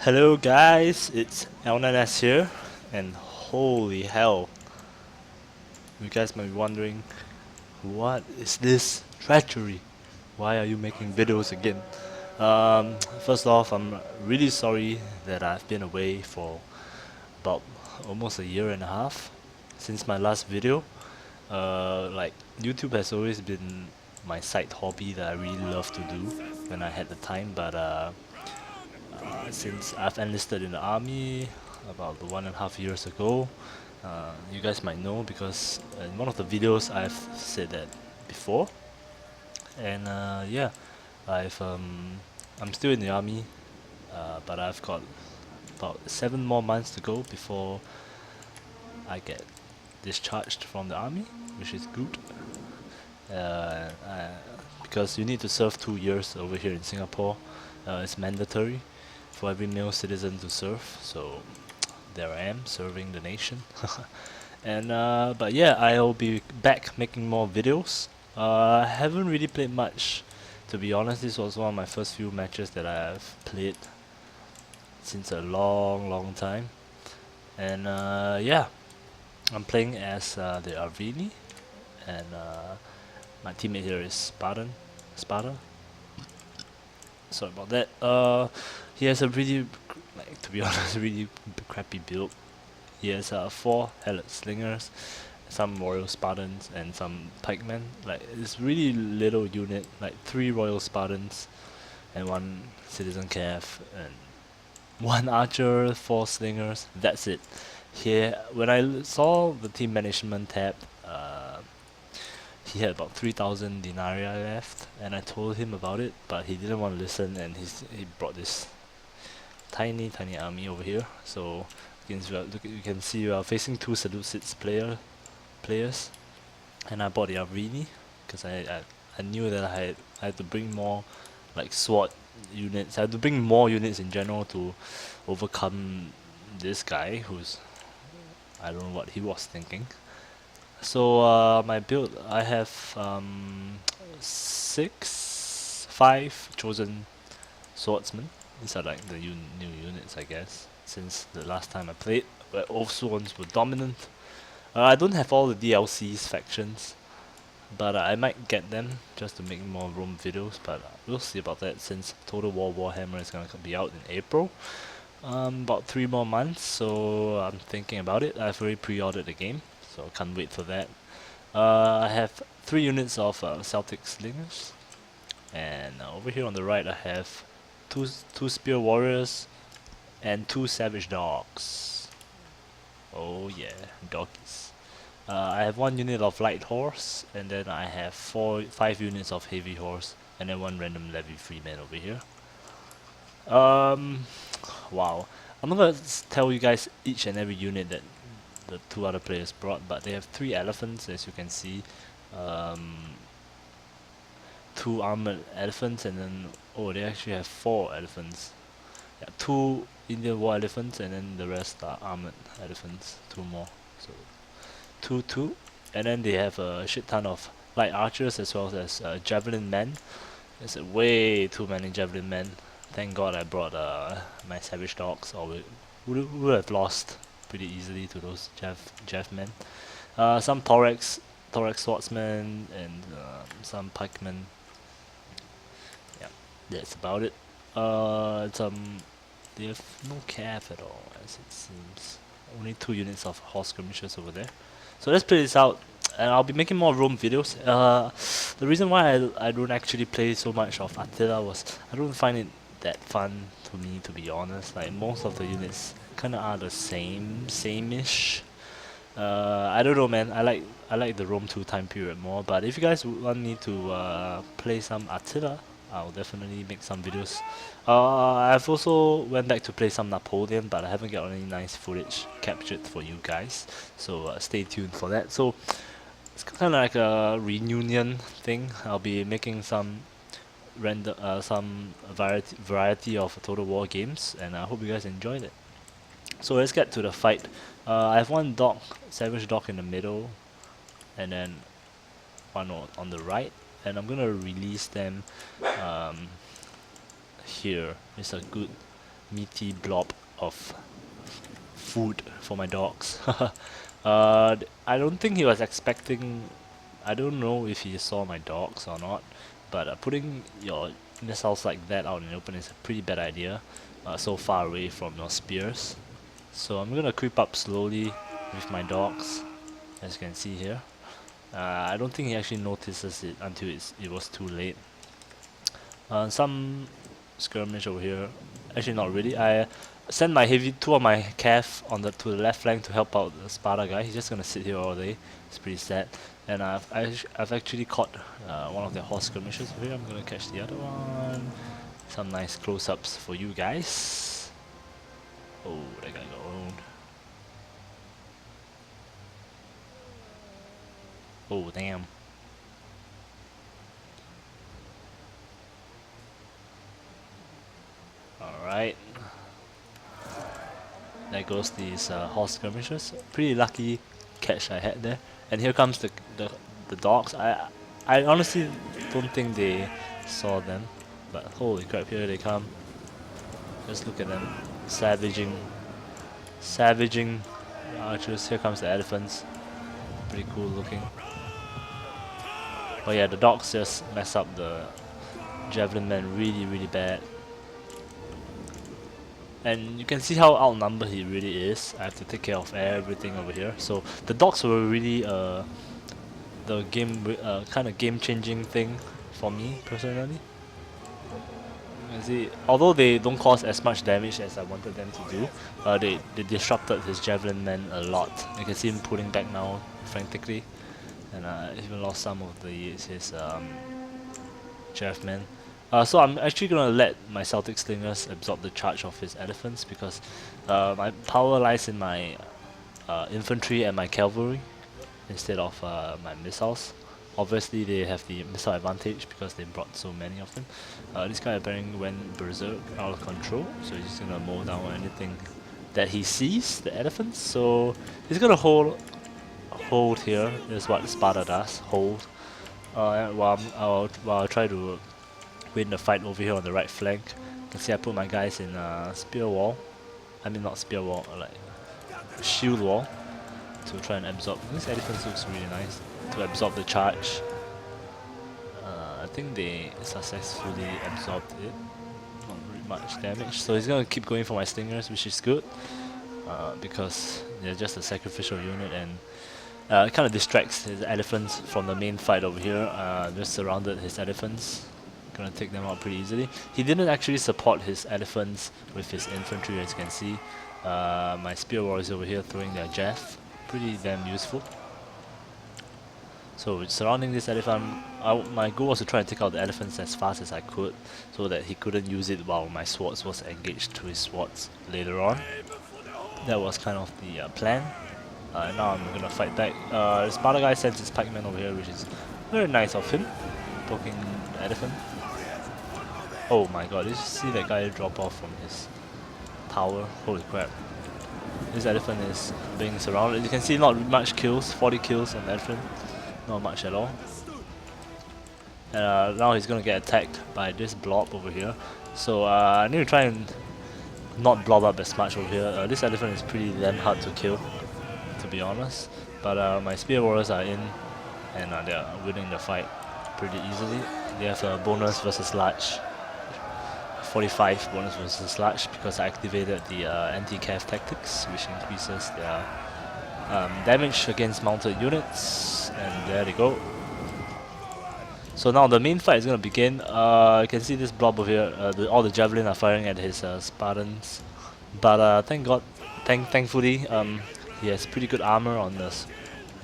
Hello guys, it's Elnanas here, and holy hell, you guys might be wondering, what is this treachery? Why are you making videos again? First off, I'm really sorry that I've been away for about almost a year and a half since my last video. Like YouTube has always been my side hobby that I really love to do when I had the time, but since I've enlisted in the army about 1.5 years ago. You guys might know because in one of the videos I've said that before, and yeah, I've I'm still in the army, but I've got about 7 more months to go before I get discharged from the army, which is good. Uh, uh, because you need to serve 2 years over here in Singapore. It's mandatory for every male citizen to serve. So there I am serving the nation. And but yeah, I'll be back making more videos. I haven't really played much, to be honest. This was one of my first few matches that I've played since a long time. And yeah, I'm playing as the Arverni, and my teammate here is Sparta. Sorry about that. He has a really, like, to be honest, really crappy build. He has 4 helot slingers, some royal Spartans, and some pikemen. Like, it's really little unit, like 3 royal Spartans and 1 citizen cav and 1 archer, 4 slingers. That's it. Here, when I saw the team management tab, he had about 3,000 denarii left, and I told him about it, but he didn't want to listen, and he brought this tiny army over here. So you can see we are facing 2 Selucids players, and I bought the Arverni because I knew that I had to bring more like SWAT units. I had to bring more units in general to overcome this guy who's, I don't know what he was thinking. So my build, I have 5 chosen swordsmen. These are like the new units, I guess, since the last time I played, where all swords were dominant. I don't have all the DLCs factions, but I might get them just to make more Rome videos, but we'll see about that since Total War Warhammer is gonna be out in April. About 3 more months, so I'm thinking about it. I've already pre-ordered the game, so I can't wait for that. I have 3 units of Celtic slingers, and over here on the right I have two spear warriors and 2 savage dogs. Oh yeah, doggies. I have 1 unit of light horse, and then I have 5 units of heavy horse, and then 1 random levy freeman over here. Um, wow. I'm not gonna tell you guys each and every unit that the 2 other players brought, but they have 3 elephants, as you can see. Um, 2 armored elephants, and then oh, they actually have 4 elephants. Yeah, 2 Indian war elephants, and then the rest are armored elephants. 2 more, so 2, and then they have a shit ton of light archers as well as javelin men. There's way too many javelin men. Thank God I brought my savage dogs, or we would have lost pretty easily to those Jav men. Some thorax swordsmen, and some pikemen. Yeah, that's about it. They have no cav at all, as it seems. Only 2 units of horse skirmishers over there. So let's play this out, and I'll be making more Rome videos. The reason why I don't actually play so much of Attila was I don't find it that fun to me, to be honest. Like, most of the units kinda are the same-ish. I don't know, man. I like the Rome 2 time period more. But if you guys want me to play some Attila, I'll definitely make some videos. I've also went back to play some Napoleon, but I haven't got any nice footage captured for you guys. So stay tuned for that. So it's kind of like a reunion thing. I'll be making some variety of Total War games, and I hope you guys enjoyed it. So let's get to the fight. I have 1 savage dog in the middle, and then 1 on the right, and I'm gonna release them um, here. It's a good meaty blob of food for my dogs. I don't think he was expecting. I don't know if he saw my dogs or not, but putting your missiles like that out in the open is a pretty bad idea. So far away from your spears. So I'm gonna creep up slowly with my dogs, as you can see here. I don't think he actually notices it until it was too late. Some skirmish over here. Actually, not really. I sent my two of my cav on to the left flank to help out the Sparta guy. He's just gonna sit here all day. It's pretty sad. And I've actually caught one of their horse skirmishes over here. I'm gonna catch the other one. Some nice close-ups for you guys. Oh, that guy got owned. Oh, damn. Alright. There goes these horse skirmishes. Pretty lucky catch I had there. And here comes the dogs. I honestly don't think they saw them. But holy crap, here they come. Just look at them. Savaging archers. Here comes the elephants. Pretty cool looking. Oh yeah, the dogs just mess up the javelin men really bad. And you can see how outnumbered he really is. I have to take care of everything over here. So the dogs were really the kind of game-changing thing for me personally. You see, although they don't cause as much damage as I wanted them to do, they disrupted his javelin men a lot. You can see him pulling back now frantically, and even lost some of his jav men. So I'm actually gonna let my Celtic slingers absorb the charge of his elephants because my power lies in my infantry and my cavalry instead of my missiles. Obviously they have the missile advantage because they brought so many of them. This guy apparently went berserk out of control, so he's just gonna mow down anything that he sees, the elephants. So he's gonna hold here, is what Sparta does, hold. While I try to win the fight over here on the right flank. You can see I put my guys in spear wall. I mean not spear wall, like shield wall to try and absorb. This elephant looks really nice to absorb the charge. I think they successfully absorbed it. Not really much damage. So he's gonna keep going for my stingers, which is good because they're just a sacrificial unit and it kind of distracts his elephants from the main fight over here. Just surrounded his elephants. Gonna take them out pretty easily. He didn't actually support his elephants with his infantry, as you can see. My spear warriors over here throwing their jav. Pretty damn useful. So surrounding this elephant, my goal was to try and take out the elephants as fast as I could so that he couldn't use it while my swords was engaged to his swords later on. That was kind of the plan. Now I'm gonna fight back. The Sparta guy sends his pikeman over here, which is very nice of him, poking the elephant. Oh my god, did you see that guy drop off from his tower? Holy crap. This elephant is being surrounded. You can see not much kills, 40 kills on the elephant. Not much at all. And now he's gonna get attacked by this blob over here. So I need to try and not blob up as much over here. This elephant is pretty damn hard to kill, to be honest. But my spear warriors are in and they are winning the fight pretty easily. They have a bonus versus large. 45 bonus versus large because I activated the anti-cav tactics, which increases their damage against mounted units, and there they go. So now the main fight is going to begin. You can see this blob over here, all the javelin are firing at his Spartans, but thankfully he has pretty good armor on his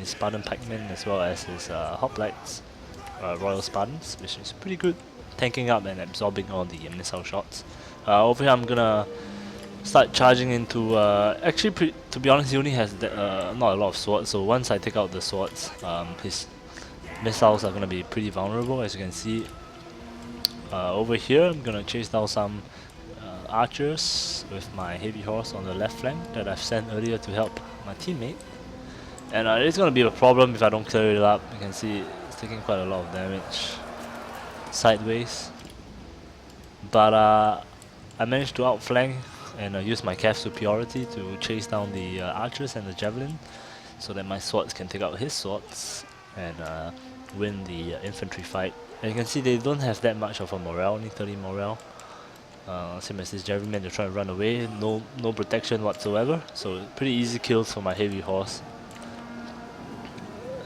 Spartan pikemen as well as his hoplites, Royal Spartans, which is pretty good, tanking up and absorbing all the missile shots. Over here I'm gonna start charging into, actually to be honest he only has not a lot of swords, so once I take out the swords his missiles are gonna be pretty vulnerable, as you can see. Over here I'm gonna chase down some archers with my heavy horse on the left flank that I've sent earlier to help my teammate. And it's gonna be a problem if I don't clear it up. You can see it's taking quite a lot of damage sideways, but I managed to outflank and use my calf superiority to chase down the archers and the javelin, so that my swords can take out his swords and win the infantry fight. And you can see they don't have that much of a morale, only 30 morale. Same as this javelin, they're trying to run away, no protection whatsoever, so pretty easy kills for my heavy horse.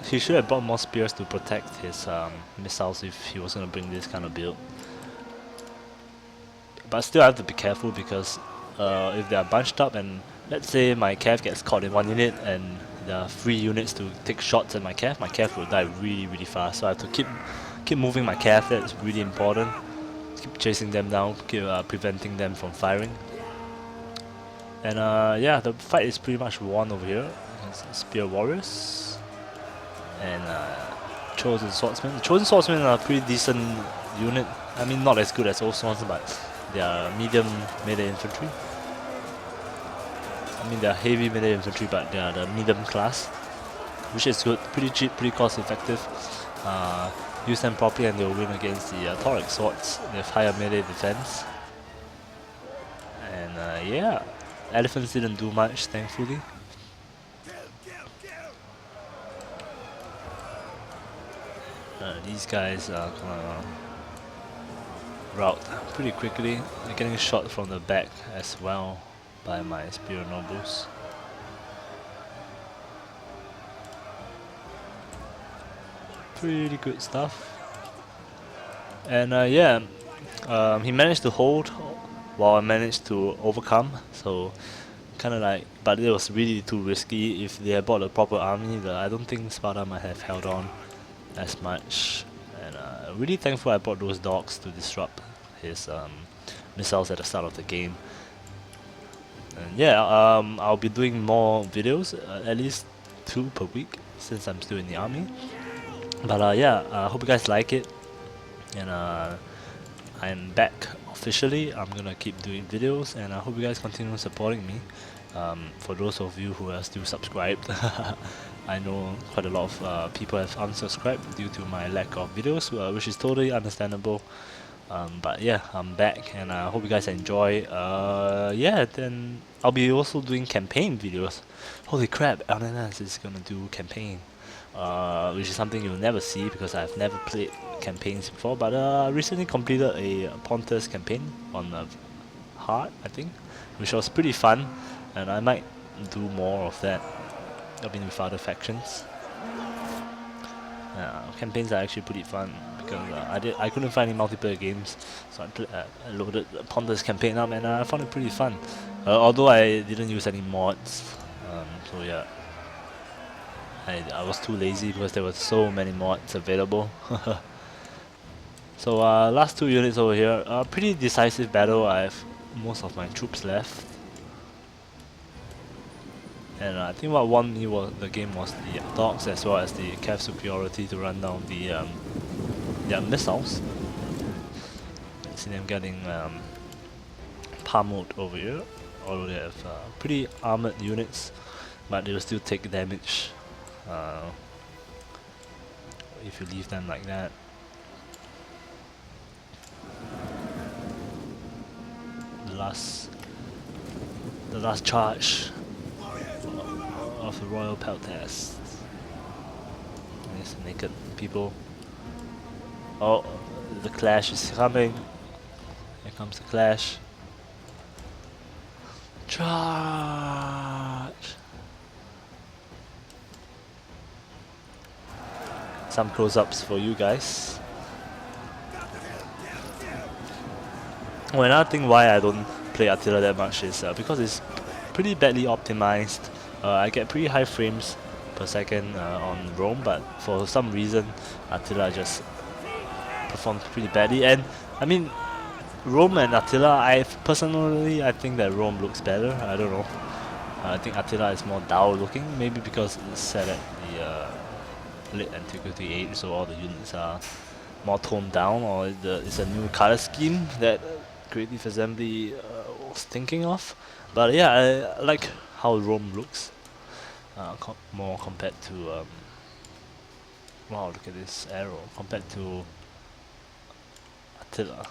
He should have brought more spears to protect his missiles if he was going to bring this kind of build. But still I have to be careful because if they are bunched up and let's say my calf gets caught in one unit and there are 3 units to take shots at my calf will die really fast. So I have to keep moving my calf. That's really important. Keep chasing them down, keep preventing them from firing. And yeah, the fight is pretty much won over here. It's spear warriors and chosen swordsmen. The chosen swordsmen are a pretty decent unit. I mean, not as good as old swords, but they are medium melee infantry. I mean, they are heavy melee infantry, but they are the medium class, which is good. Pretty cheap, pretty cost effective. Use them properly and they'll win against the Tauric swords. They have higher melee defense. And yeah, elephants didn't do much, thankfully. These guys are gonna rout pretty quickly. They're getting shot from the back as well by my spear nobles. Pretty good stuff. And yeah, he managed to hold while I managed to overcome, so kind of like, but it was really too risky. If they had bought a proper army, I don't think Sparta might have held on as much. And really thankful I brought those dogs to disrupt his missiles at the start of the game. And yeah, I'll be doing more videos, at least 2 per week since I'm still in the army. But yeah, I hope you guys like it, and I'm back officially. I'm gonna keep doing videos, and I hope you guys continue supporting me. For those of you who are still subscribed, I know quite a lot of people have unsubscribed due to my lack of videos, which is totally understandable. But yeah, I'm back, and I hope you guys enjoy. Yeah, then I'll be also doing campaign videos. Holy crap, LNS is gonna do campaign. Which is something you'll never see because I've never played campaigns before, but I recently completed a Pontus campaign on hard, I think, which was pretty fun, and I might do more of that. I've been with other factions. Campaigns are actually pretty fun because I couldn't find any multiplayer games, so I loaded the Pontus campaign up and I found it pretty fun. Although I didn't use any mods, so yeah. I was too lazy because there were so many mods available. So last 2 units over here, pretty decisive battle. I have most of my troops left, and I think what won me the game was the dogs as well as the calf superiority to run down the their missiles. See them getting pummeled over here, although they have pretty armored units, but they will still take damage if you leave them like that. The last charge of the royal peltasts. These naked people. Oh, the clash is coming. Here comes the clash. Charge! Some close-ups for you guys. Oh, another thing why I don't play Attila that much is because it's pretty badly optimized. I get pretty high frames per second on Rome, but for some reason Attila just performs pretty badly. And I mean, Rome and Attila, I think that Rome looks better. I don't know. I think Attila is more dull looking, maybe because it's set at the late antiquity age, so all the units are more toned down, or it's a new color scheme that Creative Assembly was thinking of. But yeah, I like how Rome looks more compared to wow, look at this arrow, compared to Attila.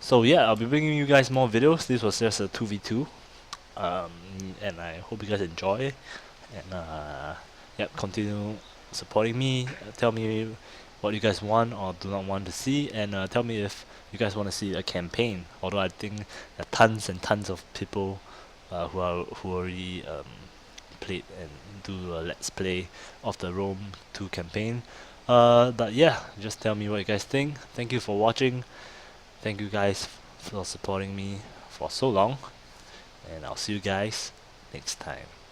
So yeah, I'll be bringing you guys more videos. This was just a 2v2 and I hope you guys enjoy. And yep, continue supporting me. Tell me what you guys want or do not want to see, and tell me if you guys want to see a campaign. Although I think there are tons and tons of people who already played and do a let's play of the Rome 2 campaign. But yeah, just tell me what you guys think. Thank you for watching. Thank you guys for supporting me for so long, and I'll see you guys next time.